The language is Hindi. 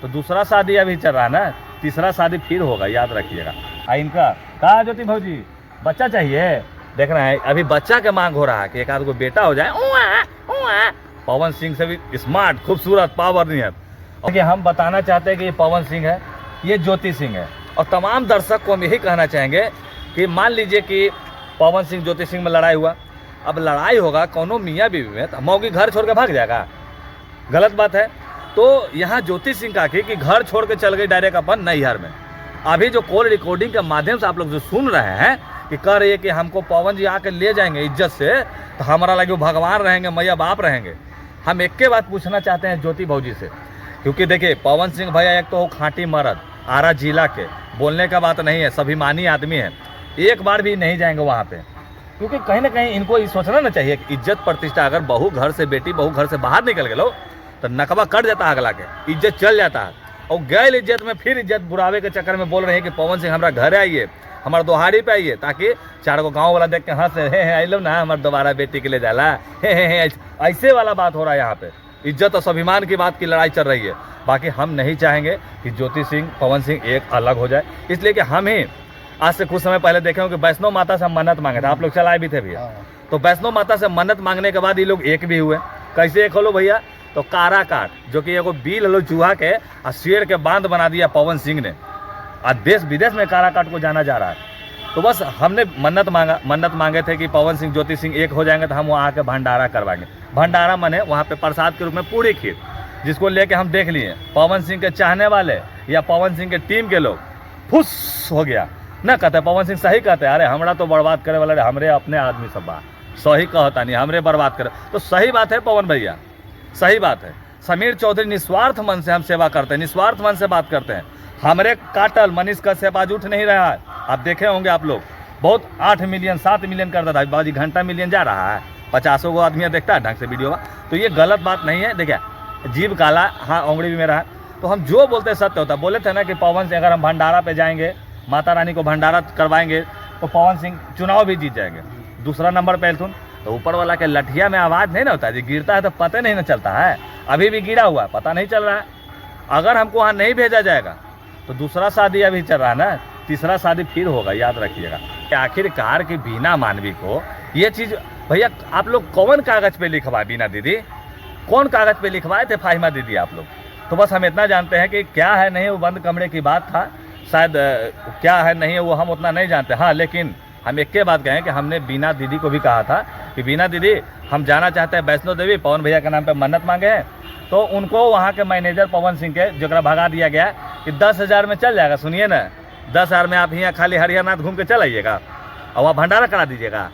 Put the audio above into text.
तो दूसरा शादी अभी चल रहा है ना, तीसरा शादी फिर होगा, याद रखिएगा। इनका कहा ज्योति भौजी बच्चा चाहिए, देख रहे हैं अभी बच्चा के मांग हो रहा है कि एक आध को बेटा हो जाए। पवन सिंह से भी स्मार्ट, खूबसूरत, पावर नहीं है। देखिए हम बताना चाहते हैं कि ये पवन सिंह है, ये ज्योति सिंह है, और तमाम दर्शक को हम यही कहना चाहेंगे कि मान लीजिए कि पवन सिंह ज्योति सिंह में लड़ाई हुआ, अब लड़ाई होगा कोनो मियाँ बीवी में, तो मौगी घर छोड़ के भाग जाएगा, गलत बात है। तो यहाँ ज्योति सिंह का कि घर छोड़ के चल गई डायरेक्ट अपन नैहर में। अभी जो कॉल रिकॉर्डिंग के माध्यम से आप लोग जो सुन रहे हैं कि कह रही है कि हमको पवन जी आके ले जाएंगे इज्जत से, तो हमारा लगे भगवान रहेंगे, मैया बाप रहेंगे। हम एक के बात पूछना चाहते हैं ज्योति भौजी से, क्योंकि देखिए पवन सिंह भैया एक तो खांटी मर्द, आरा जिला के, बोलने का बात नहीं है, स्वाभिमानी आदमी है, एक बार भी नहीं जाएंगे वहाँ पे, क्योंकि कहीं ना कहीं इनको ये सोचना ना चाहिए कि इज्जत प्रतिष्ठा, अगर बहू घर से, बेटी बहू घर से बाहर निकल गए लो तो नकबा कट जाता है अगला के, इज्जत चल जाता है। और गैर इज्जत में फिर इज्जत बुरावे के चक्कर में बोल रहे हैं कि पवन सिंह हमारा घर आइए, हमारे दोहारी पे आइए, ताकि चार को गाँव वाला देख के हंस हे आई लो ना हमारे दोबारा बेटी के लिए जाला, हे ऐसे वाला बात हो रहा है यहाँ पे। इज्जत और स्वाभिमान की बात की लड़ाई चल रही है। बाकी हम नहीं चाहेंगे कि ज्योति सिंह पवन सिंह एक अलग हो जाए, इसलिए कि हम ही आज से कुछ समय पहले देखे हो कि वैष्णो माता से हम मन्नत मांगे थे, आप लोग चलाए भी थे भैया। तो वैष्णो माता से मन्नत मांगने के बाद ये लोग एक भी हुए। कैसे एक होलो भैया, तो काराकाट जो कि एगो बिल हलो चूहा के और शेर के बांध बना दिया पवन सिंह ने, और देश विदेश में काराकाट को जाना जा रहा है। तो बस हमने मन्नत मांगे थे कि पवन सिंह ज्योति सिंह एक हो जाएंगे तो हम वहाँ आके भंडारा करवाएंगे। भंडारा माने वहाँ पे प्रसाद के रूप में पूरी खीर, जिसको लेके हम देख लिए पवन सिंह के चाहने वाले या पवन सिंह के टीम के लोग फुस हो गया ना, कहते पवन सिंह सही कहते अरे हमरा तो बर्बाद करे वाला हमरे अपने आदमी सब बा, सही कहता नहीं हमरे बर्बाद करे। तो सही बात है पवन भैया, सही बात है। समीर चौधरी निस्वार्थ मन से हम सेवा करते हैं, निस्वार्थ मन से बात करते हैं। हमरे काटल मनीष कश्यप आज उठ नहीं रहा है, आप देखे होंगे आप लोग, बहुत 8 मिलियन 7 मिलियन करता था, बाजी घंटा मिलियन जा रहा है, 50 गो आदमी देखता है ढंग से वीडियो। तो ये गलत बात नहीं है। देखिए जीव काला, हाँ उंगली भी मेरा है, तो हम जो बोलते हैं सत्य होता है। बोले थे ना कि पवन सिंह अगर हम भंडारा पे जाएंगे, माता रानी को भंडारा करवाएंगे, तो पवन सिंह चुनाव भी जीत जाएंगे। दूसरा नंबर पे तो ऊपर वाला के लठिया में आवाज़ नहीं ना होता, जी गिरता है तो पता नहीं ना चलता है, अभी भी गिरा हुआ है पता नहीं चल रहा है। अगर हमको वहाँ नहीं भेजा जाएगा तो दूसरा शादी अभी चल रहा है ना, तीसरा शादी फिर होगा, याद रखिएगा। आखिरकार की बीना मानवी को ये चीज़ भैया आप लोग कौन कागज़ पे लिखवाए, बीना दीदी कौन कागज़ पे लिखवाए थे फाहिमा दीदी आप लोग? तो बस हम इतना जानते हैं कि क्या है नहीं वो बंद कमरे की बात था, शायद क्या है नहीं है वो हम उतना नहीं जानते। हाँ लेकिन हम एक के बात कहें कि हमने बीना दीदी को भी कहा था कि बीना दीदी हम जाना चाहते हैं वैष्णो देवी, पवन भैया के नाम पे मन्नत मांगे हैं। तो उनको वहाँ के मैनेजर पवन सिंह के जरा भगा दिया गया कि 10,000 में चल जाएगा। सुनिए ना, 10,000 में आप यहाँ खाली हरियाणा घूम के चल आइएगा और वहाँ भंडारा करा दीजिएगा।